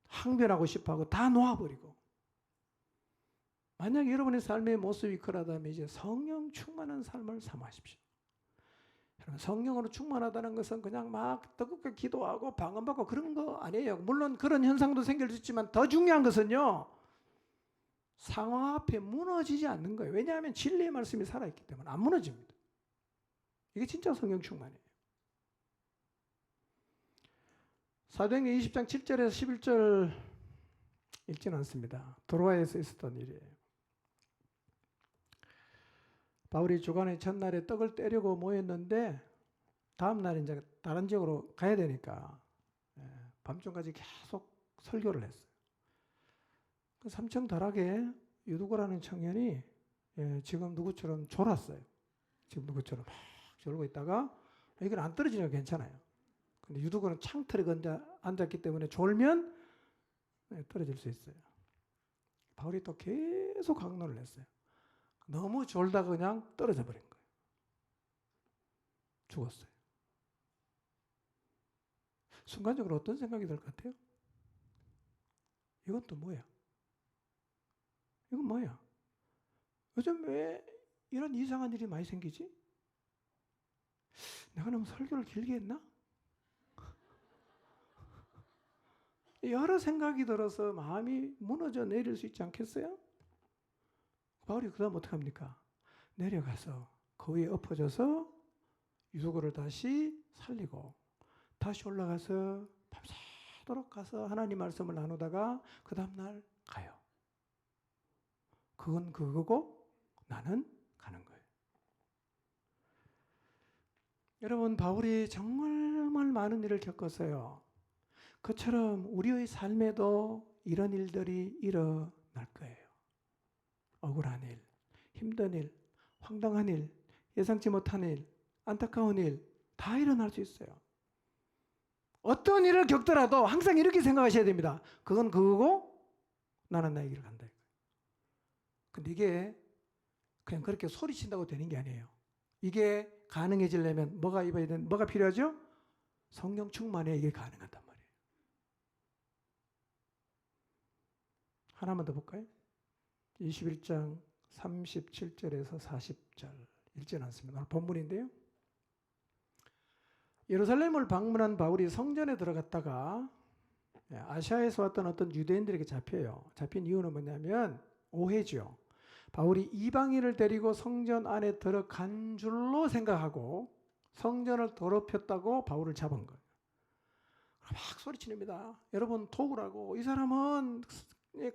항변하고 싶어하고 다 놓아버리고. 만약 여러분의 삶의 모습이 그러다면 이제 성령 충만한 삶을 삼으십시오. 여러분, 성령으로 충만하다는 것은 그냥 막 뜨겁게 기도하고 방언받고 그런 거 아니에요. 물론 그런 현상도 생길 수 있지만 더 중요한 것은요, 상황 앞에 무너지지 않는 거예요. 왜냐하면 진리의 말씀이 살아있기 때문에 안 무너집니다. 이게 진짜 성령 충만이에요. 사도행전 20장 7절에서 11절 읽지는 않습니다. 도로아에서 있었던 일이에요. 바울이 주간의 첫날에 떡을 떼려고 모였는데 다음 날 이제 다른 지역으로 가야 되니까 밤중까지 계속 설교를 했어요. 그 삼청달학에 유두고라는 청년이 지금 누구처럼 졸았어요. 지금 누구처럼 막 졸고 있다가 이건 안 떨어지니까 괜찮아요. 근데 유두고는 창틀에 앉았기 때문에 졸면 떨어질 수 있어요. 바울이 또 계속 강론을 했어요. 너무 졸다가 그냥 떨어져 버린 거예요. 죽었어요. 순간적으로 어떤 생각이 들 것 같아요? 이건 또 뭐야? 이건 뭐야? 요즘 왜 이런 이상한 일이 많이 생기지? 내가 너무 설교를 길게 했나? 여러 생각이 들어서 마음이 무너져 내릴 수 있지 않겠어요? 바울이 그 다음 어떻게 합니까? 내려가서 그 위에 엎어져서 유두고를 다시 살리고 다시 올라가서 밤새도록 가서 하나님 말씀을 나누다가 그 다음날 가요. 그건 그거고 나는 가는 거예요. 여러분, 바울이 정말 많은 일을 겪었어요. 그처럼 우리의 삶에도 이런 일들이 일어날 거예요. 억울한 일, 힘든 일, 황당한 일, 예상치 못한 일, 안타까운 일 다 일어날 수 있어요. 어떤 일을 겪더라도 항상 이렇게 생각하셔야 됩니다. 그건 그거고 나는 나의 길을 간다. 근데 이게 그냥 그렇게 소리친다고 되는 게 아니에요. 이게 가능해지려면 뭐가 필요하죠? 성령 충만해야 이게 가능하단 말이에요. 하나만 더 볼까요? 21장 37절에서 40절 읽지는 않습니다. 오늘 본문인데요. 예루살렘을 방문한 바울이 성전에 들어갔다가 아시아에서 왔던 어떤 유대인들에게 잡혀요. 잡힌 이유는 뭐냐면 오해죠. 바울이 이방인을 데리고 성전 안에 들어간 줄로 생각하고 성전을 더럽혔다고 바울을 잡은 거예요. 막 소리치립니다. 여러분 도우라고. 이 사람은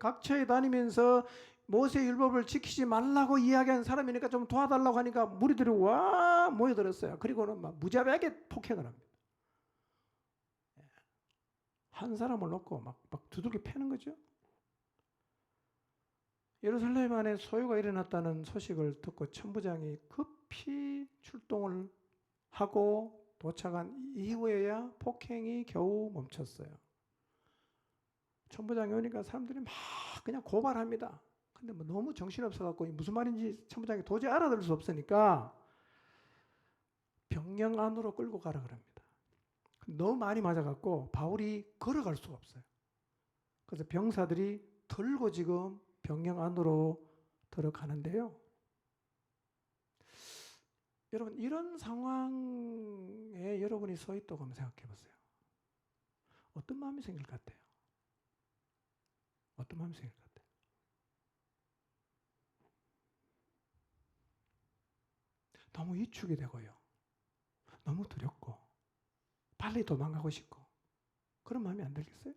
각처에 다니면서 모세 율법을 지키지 말라고 이야기한 사람이니까 좀 도와달라고 하니까 무리들이 와 모여들었어요. 그리고는 막 무자비하게 폭행을 합니다. 한 사람을 놓고 막 두들겨 패는 거죠. 예루살렘 안에 소요가 일어났다는 소식을 듣고 천부장이 급히 출동을 하고 도착한 이후에야 폭행이 겨우 멈췄어요. 천부장이 오니까 사람들이 막 그냥 고발합니다. 근데 뭐 너무 정신없어갖고 무슨 말인지 천부장이 도저히 알아들을 수 없으니까 병영 안으로 끌고 가라 그럽니다. 너무 많이 맞아갖고 바울이 걸어갈 수가 없어요. 그래서 병사들이 들고 지금 병영 안으로 들어가는데요. 여러분 이런 상황에 여러분이 서 있다고 한번 생각해 보세요. 어떤 마음이 생길 것 같아요? 어떤 마음이 생길 것 같아요? 너무 위축이 되고요. 너무 두렵고 빨리 도망가고 싶고 그런 마음이 안 들겠어요?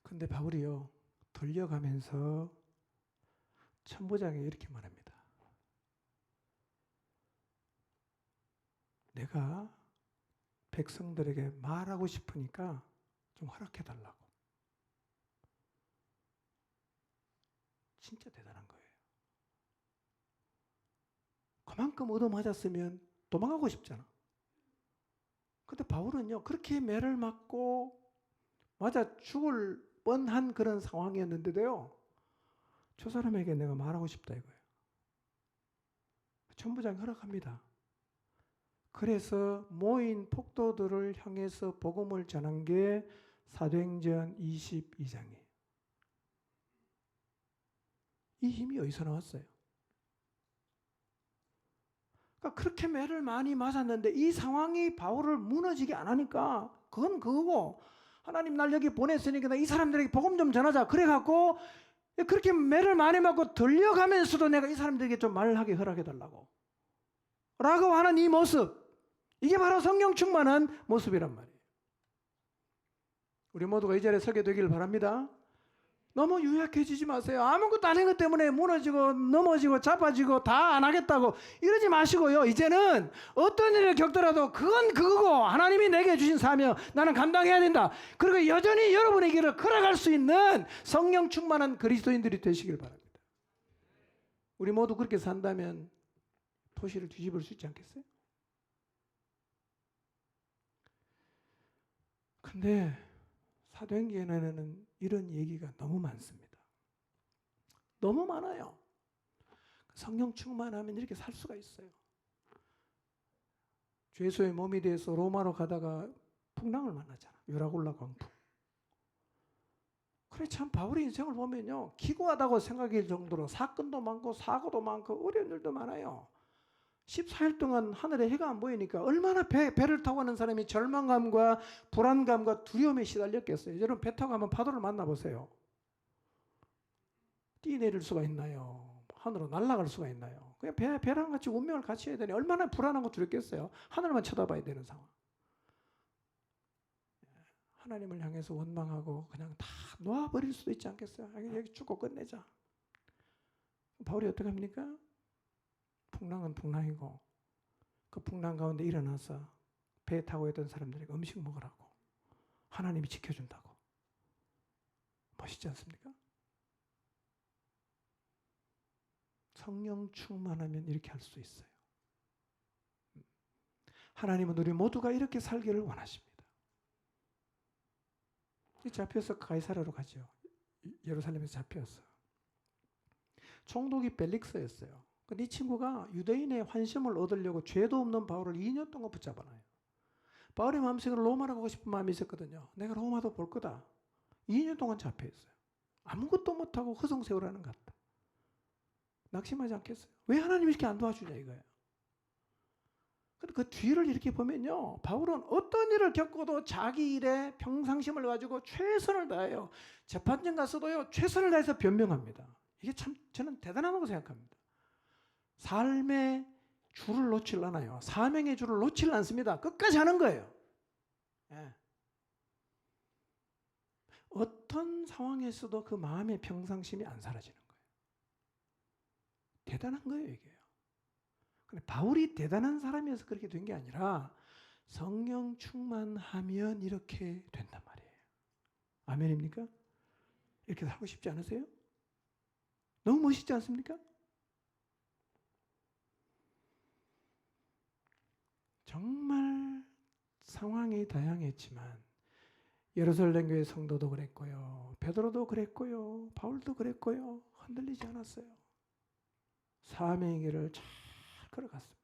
근데 바울이요 돌려가면서 천부장에 이렇게 말합니다. 내가 백성들에게 말하고 싶으니까 좀 허락해달라고. 진짜 대단한 거예요. 그만큼 얻어맞았으면 도망가고 싶잖아. 근데 바울은요 그렇게 매를 맞고 맞아 죽을 뻔한 그런 상황이었는데도요 저 사람에게 내가 말하고 싶다 이거예요. 천부장이 허락합니다. 그래서 모인 폭도들을 향해서 복음을 전한 게 사도행전 22장이에요. 이 힘이 어디서 나왔어요? 그러니까 그렇게 매를 많이 맞았는데 이 상황이 바울을 무너지게 안 하니까 그건 그거고 하나님 날 여기 보냈으니까 이 사람들에게 복음 좀 전하자. 그래갖고 그렇게 매를 많이 맞고 들려가면서도 내가 이 사람들에게 좀 말을 하게 허락해달라고 라고 하는 이 모습, 이게 바로 성령 충만한 모습이란 말이에요. 우리 모두가 이 자리에 서게 되기를 바랍니다. 너무 유약해지지 마세요. 아무것도 아닌 것 때문에 무너지고 넘어지고 자빠지고 다 안 하겠다고 이러지 마시고요. 이제는 어떤 일을 겪더라도 그건 그거고 하나님이 내게 주신 사명 나는 감당해야 된다. 그리고 여전히 여러분의 길을 걸어갈 수 있는 성령 충만한 그리스도인들이 되시길 바랍니다. 우리 모두 그렇게 산다면 도시를 뒤집을 수 있지 않겠어요? 근데 사도행전에는 이런 얘기가 너무 많습니다. 너무 많아요. 성령 충만하면 이렇게 살 수가 있어요. 주 예수의 몸이 돼서 로마로 가다가 풍랑을 만나잖아. 유라굴라 광풍. 그래 참 바울의 인생을 보면요, 기구하다고 생각할 정도로 사건도 많고 사고도 많고 어려운 일도 많아요. 14일 동안 하늘에 해가 안 보이니까 얼마나 배를 타고 가는 사람이 절망감과 불안감과 두려움에 시달렸겠어요. 여러분 배 타고 가면 파도를 만나보세요. 뛰내릴 수가 있나요? 하늘로 날아갈 수가 있나요? 그냥 배랑 같이 운명을 같이 해야 되니 얼마나 불안하고 두렵겠어요. 하늘만 쳐다봐야 되는 상황. 하나님을 향해서 원망하고 그냥 다 놓아버릴 수도 있지 않겠어요? 여기 죽고 끝내자. 바울이 어떻게 합니까? 풍랑은 풍랑이고 그 풍랑 가운데 일어나서 배 타고 있던 사람들에게 음식 먹으라고 하나님이 지켜준다고. 멋있지 않습니까? 성령 충만하면 이렇게 할 수 있어요. 하나님은 우리 모두가 이렇게 살기를 원하십니다. 잡혀서 가이사라로 가죠. 예루살렘에서 잡혀서. 총독이 벨릭스였어요. 근데 이 친구가 유대인의 환심을 얻으려고 죄도 없는 바울을 2년 동안 붙잡아놔요. 바울의 마음속에 로마로 가고 싶은 마음이 있었거든요. 내가 로마도 볼 거다. 2년 동안 잡혀있어요. 아무것도 못하고 허송세월하는 것 같다. 낙심하지 않겠어요? 왜 하나님이 이렇게 안 도와주냐 이거예요. 근데 그 뒤를 이렇게 보면요, 바울은 어떤 일을 겪어도 자기 일에 평상심을 가지고 최선을 다해요. 재판정 가서도요 최선을 다해서 변명합니다. 이게 참 저는 대단하다고 생각합니다. 삶의 줄을 놓질 않아요. 사명의 줄을 놓질 않습니다. 끝까지 하는 거예요. 예. 어떤 상황에서도 그 마음의 평상심이 안 사라지는 거예요. 대단한 거예요, 이게요. 근데 바울이 대단한 사람이어서 그렇게 된 게 아니라 성령 충만하면 이렇게 된단 말이에요. 아멘입니까? 이렇게 살고 싶지 않으세요? 너무 멋있지 않습니까? 정말 상황이 다양했지만 예루살렘 교회 성도도 그랬고요. 베드로도 그랬고요. 바울도 그랬고요. 흔들리지 않았어요. 사명의 길을 잘 걸어갔습니다.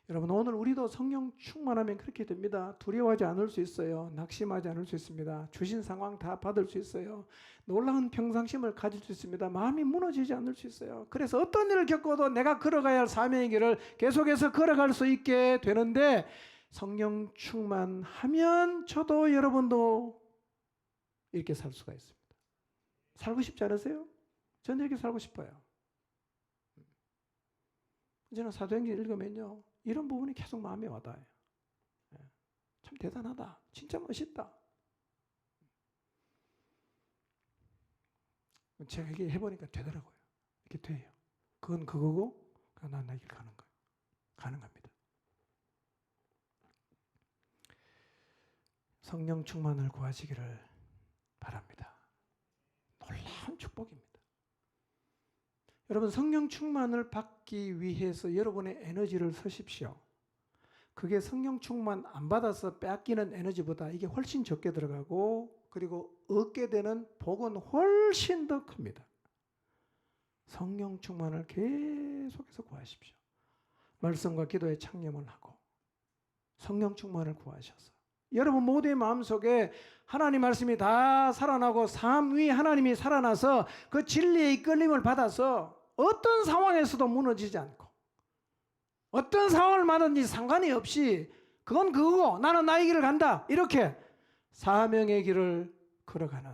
여러분 오늘 우리도 성령 충만하면 그렇게 됩니다. 두려워하지 않을 수 있어요. 낙심하지 않을 수 있습니다. 주신 상황 다 받을 수 있어요. 놀라운 평상심을 가질 수 있습니다. 마음이 무너지지 않을 수 있어요. 그래서 어떤 일을 겪어도 내가 걸어가야 할 사명의 길을 계속해서 걸어갈 수 있게 되는데 성령 충만하면 저도 여러분도 이렇게 살 수가 있습니다. 살고 싶지 않으세요? 저는 이렇게 살고 싶어요. 저는 사도행전 읽으면요 이런 부분이 계속 마음에 와닿아요. 참 대단하다. 진짜 멋있다. 제가 이게 해보니까 되더라고요. 이렇게 돼요. 그건 그거고 난 나 길 가는 거예요. 가능합니다. 성령 충만을 구하시기를 바랍니다. 놀라운 축복입니다. 여러분 성령 충만을 받기 위해서 여러분의 에너지를 쓰십시오. 그게 성령 충만 안 받아서 빼앗기는 에너지보다 이게 훨씬 적게 들어가고 그리고 얻게 되는 복은 훨씬 더 큽니다. 성령 충만을 계속해서 구하십시오. 말씀과 기도에 창념을 하고 성령 충만을 구하셔서 여러분 모두의 마음속에 하나님 말씀이 다 살아나고 삶 위에 하나님이 살아나서 그 진리의 이끌림을 받아서 어떤 상황에서도 무너지지 않고 어떤 상황을 맞든지 상관이 없이 그건 그거고 나는 나의 길을 간다 이렇게 사명의 길을 걸어가는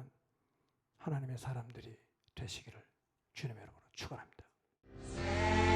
하나님의 사람들이 되시기를 주님의 이름으로 축원합니다.